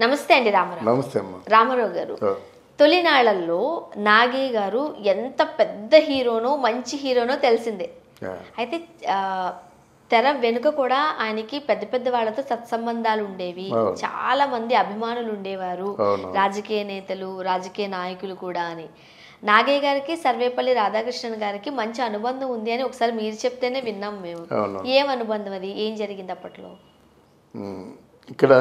నమస్తే అండి రామారావు. నమస్తే అమ్మ. రామారావు గారు, తొలినాళ్లలో నాగి గారు ఎంత పెద్ద హీరోనో మంచి హీరోనో తెలిసిందే. అయితే తెర వెనుక కూడా ఆయనకి పెద్ద పెద్ద వాళ్ళతో సత్సంబంధాలు ఉండేవి, చాలా మంది అభిమానులు ఉండేవారు, రాజకీయ నేతలు రాజకీయ నాయకులు కూడా. అని నాగయ్య గారికి సర్వేపల్లి రాధాకృష్ణన్ గారికి మంచి అనుబంధం ఉంది అని ఒకసారి మీరు చెప్తేనే విన్నాం మేము. ఏం అనుబంధం అది, ఏం జరిగింది అప్పట్లో? ఇక్కడ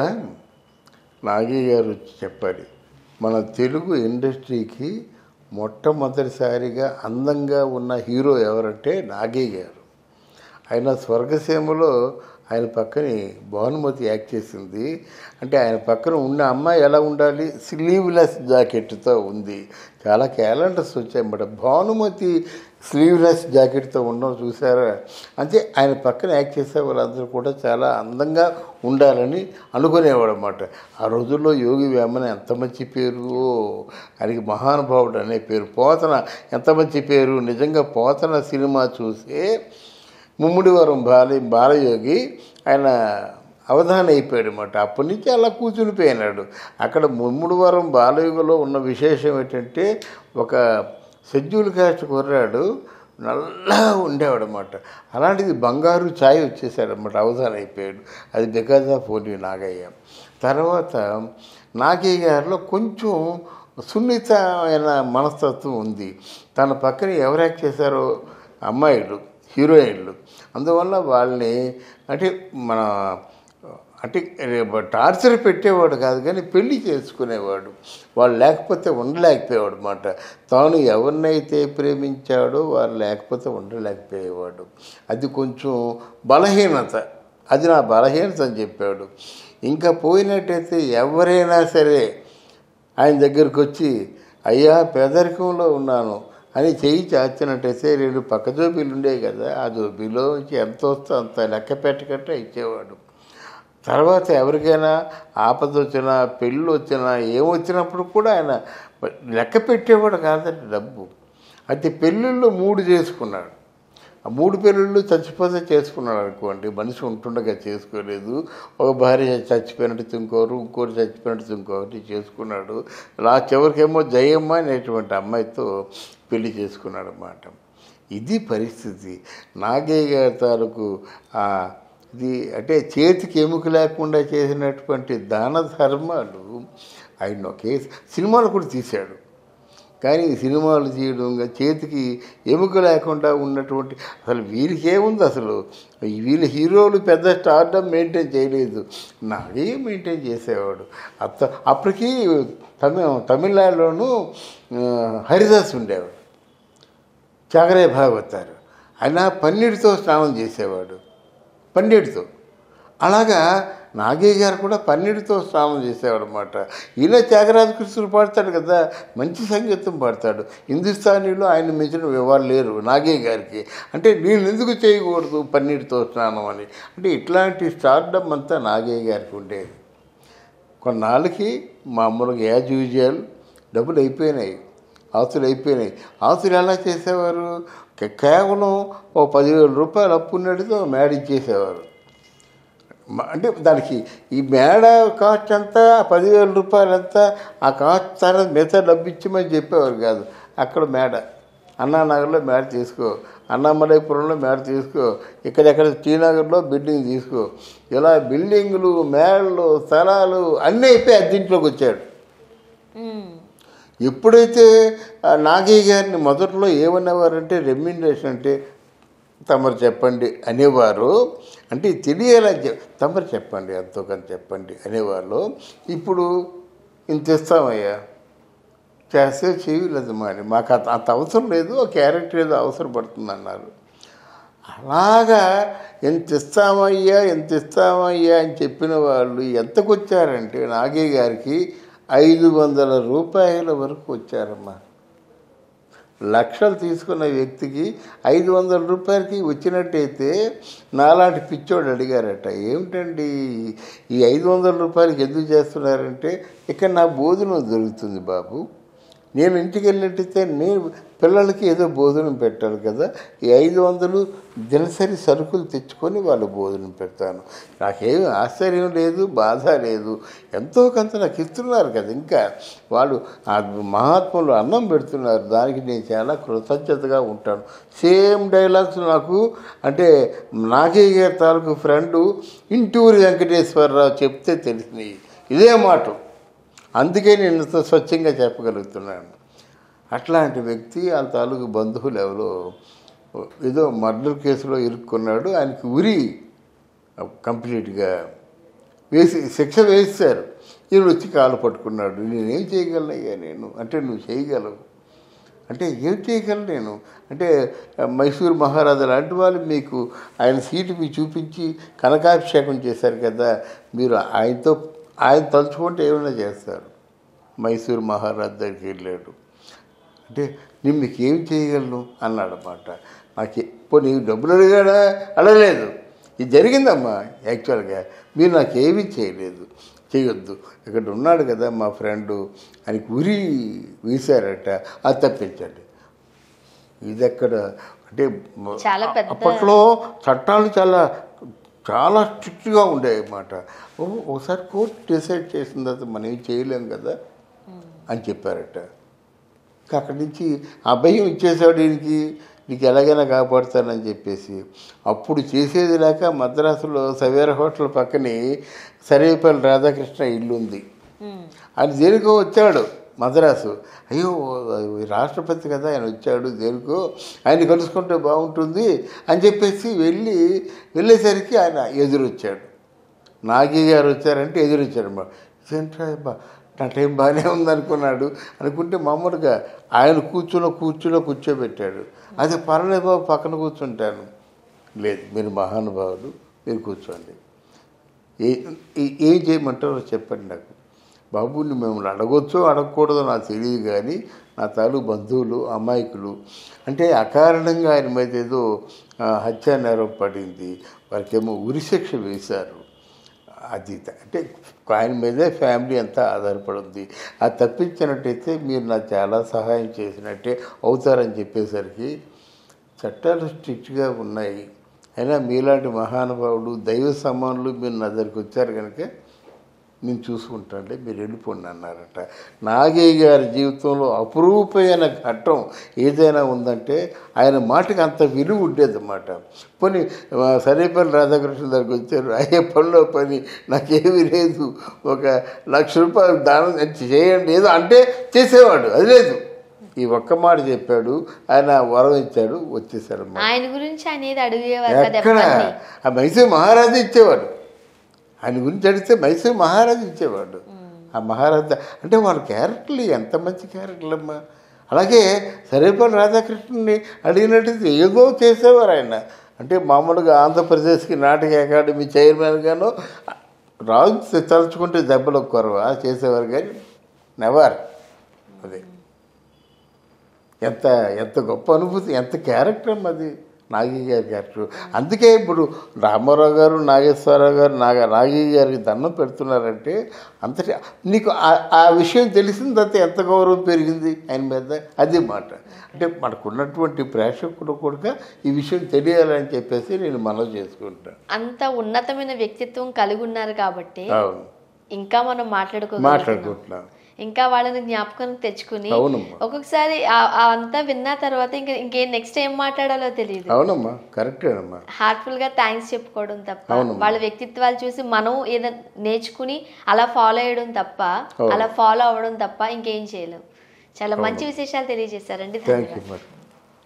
నాగయ్య గారు చెప్పాలి, మన తెలుగు ఇండస్ట్రీకి మొట్టమొదటిసారిగా అందంగా ఉన్న హీరో ఎవరంటే నాగయ్య గారు. ఆయన స్వర్గసీమలో ఆయన పక్కని భానుమతి యాక్ట్ చేసింది. అంటే ఆయన పక్కన ఉన్న అమ్మాయి ఎలా ఉండాలి, స్లీవ్లెస్ జాకెట్తో ఉంది. చాలా క్యాలెండర్స్ వచ్చాయన్నమాట. భానుమతి స్లీవ్లెస్ జాకెట్తో ఉండడం చూసారా. అంటే ఆయన పక్కన యాక్ట్ చేసే వాళ్ళందరూ కూడా చాలా అందంగా ఉండాలని అనుకునేవాడు అన్నమాట. ఆ రోజుల్లో యోగి వేమన ఎంత మంచి పేరు, ఆయనకి మహానుభావుడు అనే పేరు. పోతన ఎంత మంచి పేరు. నిజంగా పోతన సినిమా చూసే ముమ్మిడివరం బాలయోగి ఆయన అవధానం అయిపోయాడు అన్నమాట. అప్పటి నుంచి అలా కూర్చునిపోయినాడు. అక్కడ ముమ్మిడివరం బాలయోగిలో ఉన్న విశేషం ఏంటంటే, ఒక షెడ్యూల్ కాస్ట్ కుర్రాడు నల్లగా ఉండేవాడు అన్నమాట. అలాంటిది బంగారు ఛాయ్ వచ్చేసాడనమాట, అవధానం అయిపోయాడు. అది బికాజ్ ఆఫ్ ఓన్లీ నాగయ్య. తర్వాత నాగయ్య గారిలో కొంచెం సున్నితమైన మనస్తత్వం ఉంది. తన పక్కన ఎవరు యాక్ట్ చేశారో అమ్మాయిలు, హీరోయిన్లు. అందువల్ల వాళ్ళని అంటే టార్చర్ పెట్టేవాడు కాదు, కానీ పెళ్లి చేసుకునేవాడు. వాళ్ళు లేకపోతే ఉండలేకపోయేవాడు అన్నమాట. తాను ఎవరినైతే ప్రేమించాడో వారు లేకపోతే ఉండలేకపోయేవాడు. అది కొంచెం బలహీనత, అది నా బలహీనత అని చెప్పాడు. ఇంకా పోయినట్టయితే ఎవరైనా సరే ఆయన దగ్గరికి వచ్చి, అయ్యా పేదరికంలో ఉన్నాను అని చెయ్యి చాచినట్టయితే 2 పక్క జోబీలు ఉండేవి కదా, ఆ జోబీలో నుంచి ఎంత వస్తే అంత లెక్క పెట్టకట్టే ఇచ్చేవాడు. తర్వాత ఎవరికైనా ఆపద వచ్చినా, పెళ్ళి వచ్చినా, ఏమొచ్చినప్పుడు కూడా ఆయన లెక్క పెట్టేవాడు కాదండి డబ్బు. అయితే పెళ్ళిళ్ళు 3 చేసుకున్నాడు. ఆ 3 పెళ్ళిళ్ళు చచ్చిపోతే చేసుకున్నాడు అనుకోండి. మనిషి ఉంటుండగా చేసుకోలేదు. ఒక భార్య చచ్చిపోయినట్టు ఇంకోరు, ఇంకోటి చచ్చిపోయినట్టు ఇంకొకటి చేసుకున్నాడు. చివరికేమో జయమ్మ అనేటువంటి అమ్మాయితో పెళ్లి చేసుకున్నాడు అన్నమాట. ఇది పరిస్థితి. నాగయ్య గారి తాలూకు ఇది అంటే చేతికి ఎముక లేకుండా చేసినటువంటి దాన ధర్మాలు ఆయన ఒకే సినిమాలు కూడా తీశాడు. కానీ సినిమాలు తీయడం, చేతికి ఎముక లేకుండా ఉన్నటువంటి, అసలు వీరికి ఏముంది, అసలు వీళ్ళ హీరోలు పెద్ద స్టార్డమ్ మెయింటైన్ చేయలేదు. నాగయ్య మెయింటైన్ చేసేవాడు. అప్పటికి తమిళనాడులోనూ హరిదాస్ ఉండేవాడు, చాగరే భాగవతారు. ఆయన పన్నీటితో స్నానం చేసేవాడు, పన్నీటితో. అలాగా నాగయ్య గారు కూడా పన్నీటితో స్నానం చేసేవాడు అన్నమాట. ఈయన త్యాగరాజ కృష్ణుడు పాడతాడు కదా, మంచి సంగీతం పాడతాడు. హిందుస్థానీలో ఆయన మించిన వివరాలు లేరు నాగయ్య గారికి. అంటే నేను ఎందుకు చేయకూడదు పన్నీటితో స్నానం అని. అంటే ఇట్లాంటి స్టార్డమ్ అంతా నాగయ్య గారికి ఉండేది. కొన్నాళ్ళకి మామూలుగా యాజ్ యూజువల్ డబ్బులు అయిపోయినాయి, ఆస్తులు అయిపోయినాయి. ఆస్తులు ఎలా చేసేవారు, కేవలం ఓ 10,000 రూపాయలు అప్పు ఉన్నట్టుతో మేడ ఇచ్చేసేవారు. అంటే దానికి ఈ మేడ కాస్ట్ అంతా 10,000 రూపాయలు అంతా, ఆ కాస్ట్ తర్వాత మిగతా డబ్బు ఇచ్చామని చెప్పేవారు కాదు. అక్కడ మేడ, అన్నానగర్లో మేడ తీసుకో, అన్నామలైపురంలో మేడ తీసుకో, ఇక్కడెక్కడ శ్రీనగర్లో బిల్డింగ్ తీసుకో. ఇలా బిల్డింగులు, మేడలు, స్థలాలు అన్నీ అయిపోయి అద్దీంట్లోకి వచ్చాడు. ఎప్పుడైతే నాగయ్య గారిని మొదట్లో ఏమనేవారంటే, రెమ్యునరేషన్ అంటే తమరు చెప్పండి అనేవారు. అంటే తెలియాలని తమరు చెప్పండి, ఎంతో కొంత చెప్పండి అనేవాళ్ళు. ఇప్పుడు ఇంత ఇస్తామయ్యా, చేస్తే చేయలేదు మరి, మాకు అంత అవసరం లేదు, ఆ క్యారెక్టర్ ఏదో అవసరం పడుతుంది అన్నారు. అలాగా ఎంత ఇస్తామయ్యా అని చెప్పిన వాళ్ళు ఎంతకు వచ్చారంటే నాగయ్య గారికి 500 రూపాయల వరకు వచ్చారమ్మా. లక్షలు తీసుకున్న వ్యక్తికి 500 రూపాయలకి వచ్చినట్టయితే నాలాంటి పిచ్చోడు అడిగారట, ఏమిటండి ఈ 500 రూపాయలకి ఎందుకు చేస్తున్నారంటే, ఇక్కడ నా భోజనం దొరుకుతుంది బాబు, నేను ఇంటికి వెళ్ళినట్టయితే నేను పిల్లలకి ఏదో భోజనం పెట్టాలి కదా, ఈ 500 దినసరి సరుకులు తెచ్చుకొని వాళ్ళు భోజనం పెడతాను. నాకేమి ఆశ్చర్యం లేదు, బాధ లేదు. ఎంతో కొంత నాకు ఇస్తున్నారు కదా, ఇంకా వాళ్ళు ఆ మహాత్ములు అన్నం పెడుతున్నారు, దానికి నేను చాలా కృతజ్ఞతగా ఉంటాను. సేమ్ డైలాగ్స్ నాకు అంటే నాగయ్య గారి తాలూకు ఫ్రెండు ఇంటూరి వెంకటేశ్వరరావు చెప్తే తెలిసినాయి ఇదే మాట. అందుకే నేను ఇంత స్వచ్ఛంగా చెప్పగలుగుతున్నాను. అట్లాంటి వ్యక్తి ఆ తాలూకు బంధువులు ఎవరో ఏదో మర్డర్ కేసులో ఇరుక్కున్నాడు, ఆయనకి ఉరి కంప్లీట్గా శిక్ష వేశారు. ఈయన వచ్చి కాలు పట్టుకున్నాడు. నేనేం చేయగలనయ్యా నేను అంటే, నువ్వు చేయగలవు అంటే ఏం చేయగలను నేను అంటే, మైసూరు మహారాజా లాంటి వాళ్ళు మీకు ఆయన సీటు మీకు చూపించి కనకాభిషేకం చేశారు కదా, మీరు ఆయన తలుచుకుంటే ఏమైనా చేస్తారు. మైసూరు మహారాజు దగ్గరికి వెళ్ళాడు. అంటే నేను మీకు ఏం చేయగలను అన్నాడు అన్నమాట. నాకు పోనీ డబ్బులు అడిగాడా, అడగలేదు. ఇది జరిగిందమ్మా యాక్చువల్గా, మీరు నాకేమీ చేయొద్దు. ఇక్కడ ఉన్నాడు కదా మా ఫ్రెండు, ఆయనకి ఉరి వీశారట, అది తప్పించండి. ఇది ఎక్కడ అంటే అప్పట్లో చట్టాలు చాలా స్ట్రిక్ట్గా ఉండేవి అన్నమాట. ఒకసారి కోర్టు డిసైడ్ చేసిన తర్వాత మనం ఏం చేయలేం కదా అని చెప్పారట. అక్కడి నుంచి అభయం ఇచ్చేసాడు ఈయనకి, నీకు ఎలాగైనా కాపాడుతానని చెప్పేసి. అప్పుడు చేసేది లేక మద్రాసులో సవేర హోటల్ పక్కనే సర్వేపల్లి రాధాకృష్ణ ఇల్లు ఉంది. ఆయన దేనికో వచ్చాడు మద్రాసు. అయ్యో రాష్ట్రపతి కదా ఆయన వచ్చాడు, దేనికో ఆయన కలుసుకుంటే బాగుంటుంది అని చెప్పేసి వెళ్ళేసరికి ఆయన ఎదురొచ్చాడు. నాగి గారు వచ్చారంటే ఎదురొచ్చాడు అన్నమాట. ఏంట్రా నా టైం బాగానే ఉందనుకున్నాడు. అనుకుంటే మామూలుగా ఆయన కూర్చోబెట్టాడు. అది పర్లేదు బాబు, పక్కన కూర్చుంటాను. లేదు, మీరు మహానుభావులు, మీరు కూర్చోండి. ఏం చేయమంటారో చెప్పండి నాకు. బాబు మిమ్మల్ని అడగొచ్చో అడగకూడదో నాకు తెలియదు, కానీ నా తాలూకు బంధువులు అమాయకులు అంటే అకారణంగా ఆయన మీద ఏదో హత్యా నేరం పడింది, వారికేమో ఉరిశిక్ష వేశారు. అది అంటే ఆయన మీదే ఫ్యామిలీ అంతా ఆధారపడి ఉంది. అది తప్పించినట్టయితే మీరు నాకు చాలా సహాయం చేసినట్టే అవుతారని చెప్పేసరికి చట్టాలు స్ట్రిక్ట్గా ఉన్నాయి. అయినా మీలాంటి మహానుభావుడు దైవ సమానులు మీరు నా దగ్గరికి వచ్చారు కనుక నేను చూసుకుంటానంటే మీరు వెళ్ళిపోండి అన్నారట. నాగయ్య గారి జీవితంలో అపురూపమైన ఘట్టం ఏదైనా ఉందంటే ఆయన మాటకి అంత విలువ ఉండేదన్నమాట. పోనీ సర్వేపల్లి రాధాకృష్ణ దగ్గరికి వచ్చారు, అయ్యే పనిలో పని నాకేమీ లేదు, 1,00,000 రూపాయలు దానం చేయండి ఏదో అంటే చేసేవాడు. అది లేదు, ఈ ఒక్క మాట చెప్పాడు, ఆయన వరం ఇచ్చాడు, వచ్చేసాడు. ఆయన గురించి ఎక్కడ ఆ మైసూరు మహారాజు ఇచ్చేవాడు. ఆయన గురించి అడిగితే మైసూరు మహారాజు ఇచ్చేవాడు. ఆ మహారాజా అంటే వాళ్ళ క్యారెక్టర్లు ఎంత మంచి క్యారెక్టర్లు అమ్మా. అలాగే సర్వేపల్లి రాధాకృష్ణని అడిగినట్టు ఏదో చేసేవారు ఆయన. అంటే మామూలుగా ఆంధ్రప్రదేశ్కి నాటక అకాడమీ చైర్మన్గాను రాజు తలుచుకుంటే దెబ్బలు కొరవా చేసేవారు, కానీ నెవర్. అదే ఎంత గొప్ప అనుభూతి, ఎంత క్యారెక్టర్ అది నాగయ్య గారి క్యారెక్టర్. అందుకే ఇప్పుడు రామారావు గారు, నాగేశ్వరరావు గారు నాగయ్య గారికి దండం పెడుతున్నారంటే అంతటి నీకు ఆ విషయం తెలిసిన తర్వాత ఎంత గౌరవం పెరిగింది ఆయన మీద. అది మాట. అంటే మనకున్నటువంటి ప్రేక్షకుడు కూడా ఈ విషయం తెలియాలని చెప్పేసి నేను మనవి చేసుకుంటాను. అంత ఉన్నతమైన వ్యక్తిత్వం కలిగి ఉన్నారు కాబట్టి అవును, ఇంకా మనం మాట్లాడుకుంటున్నాం, ఇంకా వాళ్ళని జ్ఞాపకం తెచ్చుకుని ఒక్కొక్కసారి అంతా విన్న తర్వాత ఇంకేం నెక్స్ట్ ఏం మాట్లాడాలో తెలియదు. అవునమ్మా, కరెక్టేనమ్మా. హార్ట్ఫుల్ గా థ్యాంక్స్ చెప్పుకోవడం తప్ప, వాళ్ళ వ్యక్తిత్వాలు చూసి మనం ఏదో నేర్చుకుని అలా ఫాలో అయ్యడం తప్ప, అలా ఫాలో అవ్వడం తప్ప ఇంకేం చేయలేం. చాలా మంచి విశేషాలు తెలియజేశారండి. Thank you.